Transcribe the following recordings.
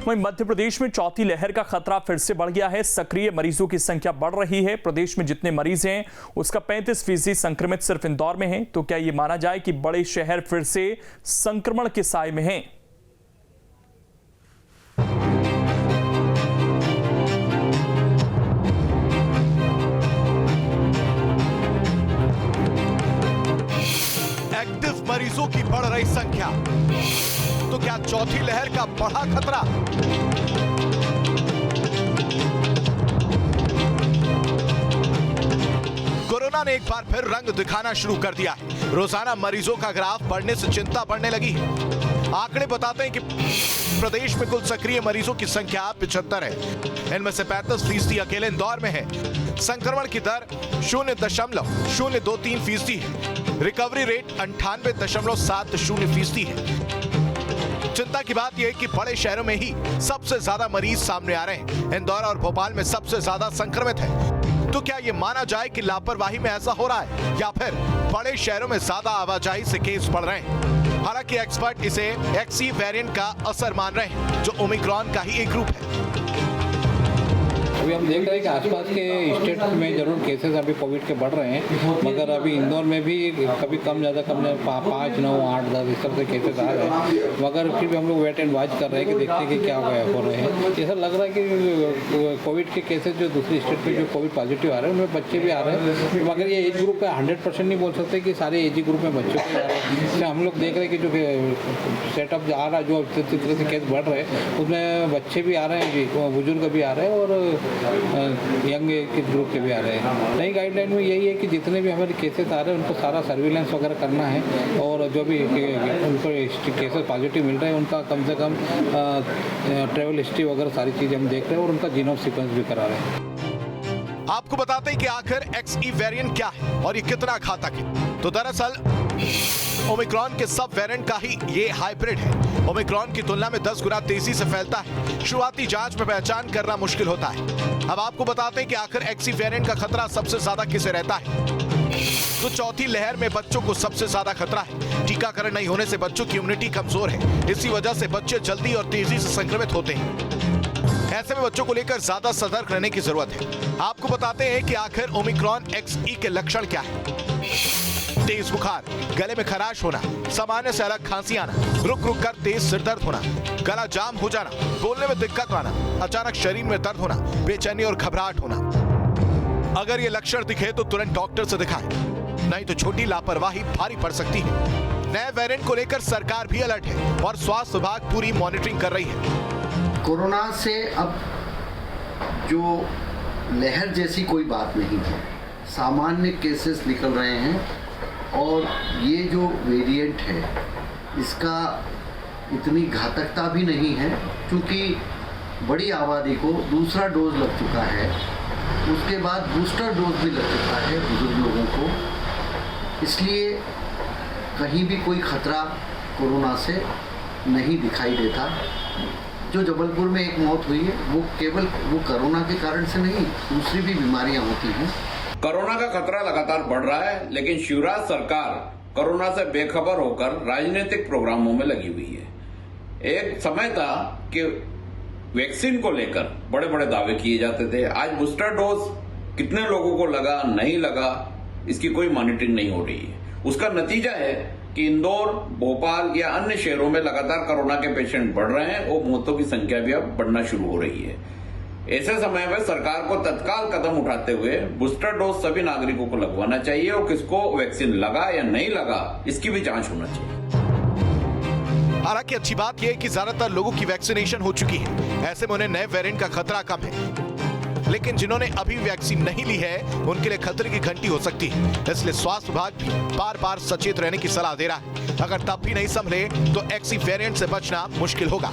वहीं मध्य प्रदेश में चौथी लहर का खतरा फिर से बढ़ गया है। सक्रिय मरीजों की संख्या बढ़ रही है। प्रदेश में जितने मरीज हैं उसका 35% संक्रमित सिर्फ इंदौर में हैं। तो क्या ये माना जाए कि बड़े शहर फिर से संक्रमण के साए में हैं? एक्टिव मरीजों की बढ़ रही संख्या, तो क्या चौथी लहर का बढ़ा खतरा? कोरोना ने एक बार फिर रंग दिखाना शुरू कर दिया है। रोजाना मरीजों का ग्राफ बढ़ने से चिंता बढ़ने लगी है। आंकड़े बताते हैं कि प्रदेश में कुल सक्रिय मरीजों की संख्या 75 है। इनमें से 35% अकेले इंदौर में है। संक्रमण की दर 0.023% है। रिकवरी रेट 98.70% है। चिंता की बात यह है कि बड़े शहरों में ही सबसे ज्यादा मरीज सामने आ रहे हैं। इंदौर और भोपाल में सबसे ज्यादा संक्रमित है। तो क्या यह माना जाए कि लापरवाही में ऐसा हो रहा है, या फिर बड़े शहरों में ज्यादा आवाजाही से केस बढ़ रहे हैं? हालांकि एक्सपर्ट इसे XE वेरिएंट का असर मान रहे हैं, जो ओमिक्रॉन का ही एक रूप है। अभी हम देख रहे हैं कि आसपास के स्टेट में जरूर केसेस अभी कोविड के बढ़ रहे हैं, मगर अभी इंदौर में भी कभी कम ज़्यादा 5, 9, 8, 10 इस तरह से केसेस आ रहे हैं। मगर फिर भी हम लोग वेट एंड वॉच कर रहे हैं कि देखते हैं कि क्या हो रहे हैं। ऐसा लग रहा है कि कोविड के केसेस जो दूसरी स्टेट में जो कोविड पॉजिटिव आ रहे हैं उनमें बच्चे भी आ रहे हैं। मगर ये एज ग्रुप का 100% नहीं बोल सकते कि सारे एज ग्रुप में बच्चों के आ रहे हैं। इसलिए हम लोग देख रहे हैं कि जो सेटअप आ रहा है, जो तरह से केस बढ़ रहे हैं उसमें बच्चे भी आ रहे हैं, बुजुर्ग भी आ रहे हैं और यंग एज ग्रुप के भी आ रहे हैं। नई गाइडलाइन में यही है कि जितने भी हमारे केसेस आ रहे हैं उनको सारा सर्विलेंस वगैरह करना है, और जो भी उनको केसेस पॉजिटिव मिल रहे हैं उनका कम से कम ट्रैवल हिस्ट्री वगैरह सारी चीज़ें हम देख रहे हैं और उनका जीनोम सीक्वेंस भी करा रहे हैं। आपको बताते हैं कि आखिर XE वेरिएंट क्या है और ये कितना घातक है। तो दरअसल ओमिक्रॉन के सब वेरिएंट का ही ये हाइब्रिड है। ओमिक्रॉन की तुलना में 10 गुना तेजी से फैलता है। शुरुआती जांच में पहचान करना मुश्किल होता है। अब आपको बताते हैं कि आखिर XE वेरिएंट का खतरा सबसे ज्यादा किसे रहता है। तो चौथी लहर में बच्चों को सबसे ज्यादा खतरा है। टीकाकरण नहीं होने से बच्चों की इम्यूनिटी कमजोर है। इसी वजह से बच्चे जल्दी और तेजी से संक्रमित होते हैं। ऐसे में बच्चों को लेकर ज्यादा सतर्क रहने की जरूरत है। आपको बताते हैं कि आखिर ओमिक्रॉन XE के लक्षण क्या है। तेज बुखार, गले में खराश होना, सामान्य से अलग खांसी आना, रुक रुक कर तेज सिर दर्द होना, गला जाम हो जाना, बोलने में दिक्कत आना, अचानक शरीर में दर्द होना, बेचैनी और घबराहट होना। अगर ये लक्षण दिखे तो तुरंत डॉक्टर से दिखाएं, नहीं तो छोटी लापरवाही भारी पड़ सकती है। नए वेरिएंट को लेकर सरकार भी अलर्ट है और स्वास्थ्य विभाग पूरी मॉनिटरिंग कर रही है। कोरोना से अब जो लहर जैसी कोई बात नहीं है, सामान्य केसेस निकल रहे हैं। और ये जो वेरिएंट है इसका इतनी घातकता भी नहीं है, क्योंकि बड़ी आबादी को दूसरा डोज लग चुका है, उसके बाद बूस्टर डोज भी लग चुका है बुजुर्ग लोगों को। इसलिए कहीं भी कोई खतरा कोरोना से नहीं दिखाई देता। जो जबलपुर में एक मौत हुई है वो केवल कोरोना के कारण से नहीं, दूसरी भी बीमारियां होती हैं। कोरोना का खतरा लगातार बढ़ रहा है, लेकिन शिवराज सरकार कोरोना से बेखबर होकर राजनीतिक प्रोग्रामों में लगी हुई है। एक समय था कि वैक्सीन को लेकर बड़े बड़े दावे किए जाते थे। आज बूस्टर डोज कितने लोगों को लगा, नहीं लगा, इसकी कोई मॉनिटरिंग नहीं हो रही है। उसका नतीजा है कि इंदौर, भोपाल या अन्य शहरों में लगातार कोरोना के पेशेंट बढ़ रहे हैं और मौतों की संख्या भी अब बढ़ना शुरू हो रही है। ऐसे समय में सरकार को तत्काल कदम उठाते हुए बूस्टर डोज सभी नागरिकों को लगवाना चाहिए और किसको वैक्सीन लगा या नहीं लगा इसकी भी जांच होना चाहिए। हालांकि अच्छी बात यह है कि ज्यादातर लोगों की वैक्सीनेशन हो चुकी है। ऐसे में उन्हें नए वेरिएंट का खतरा कम है। लेकिन जिन्होंने अभी वैक्सीन नहीं ली है उनके लिए खतरे की घंटी हो सकती है। इसलिए स्वास्थ्य विभाग भी बार बार सचेत रहने की सलाह दे रहा है। अगर तब भी नहीं संभले तो XE वेरिएंट से बचना मुश्किल होगा।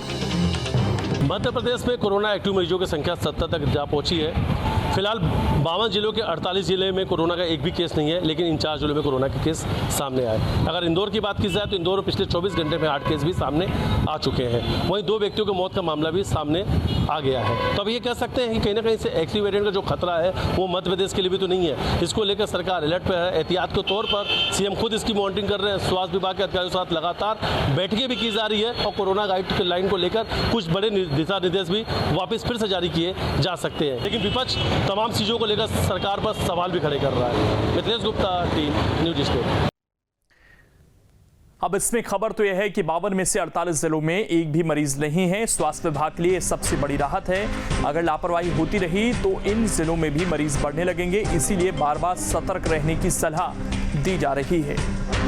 मध्य प्रदेश में कोरोना एक्टिव मरीजों की संख्या 70 तक जा पहुंची है। फिलहाल 52 जिलों के 48 जिले में कोरोना का एक भी केस नहीं है, लेकिन इन 4 जिलों में कोरोना के केस सामने आए। अगर इंदौर की बात की जाए तो इंदौर में पिछले 24 घंटे में 8 केस भी सामने आ चुके हैं। वहीं 2 व्यक्तियों की मौत का मामला भी सामने आ गया है। तो अब ये कह सकते हैं कि कहीं ना कहीं से एक्सी वेरिएंट का जो खतरा है वो मध्य प्रदेश के लिए भी तो नहीं है। इसको लेकर सरकार अलर्ट पर है। एहतियात के तौर पर सीएम खुद इसकी मॉनिटरिंग कर रहे हैं। स्वास्थ्य विभाग के अधिकारियों के साथ लगातार बैठकें भी की जा रही है और कोरोना गाइडलाइन को लेकर कुछ बड़े दिशा निर्देश भी वापस फिर से जारी किए जा सकते हैं। लेकिन विपक्ष तमाम चीज़ों को लेकर सरकार पर सवाल भी खड़े कर रहा है। Mithilesh Gupta, team news state. अब इसमें खबर तो यह है कि 52 में से 48 जिलों में एक भी मरीज नहीं है। स्वास्थ्य विभाग के लिए सबसे बड़ी राहत है। अगर लापरवाही होती रही तो इन जिलों में भी मरीज बढ़ने लगेंगे, इसीलिए बार बार सतर्क रहने की सलाह दी जा रही है।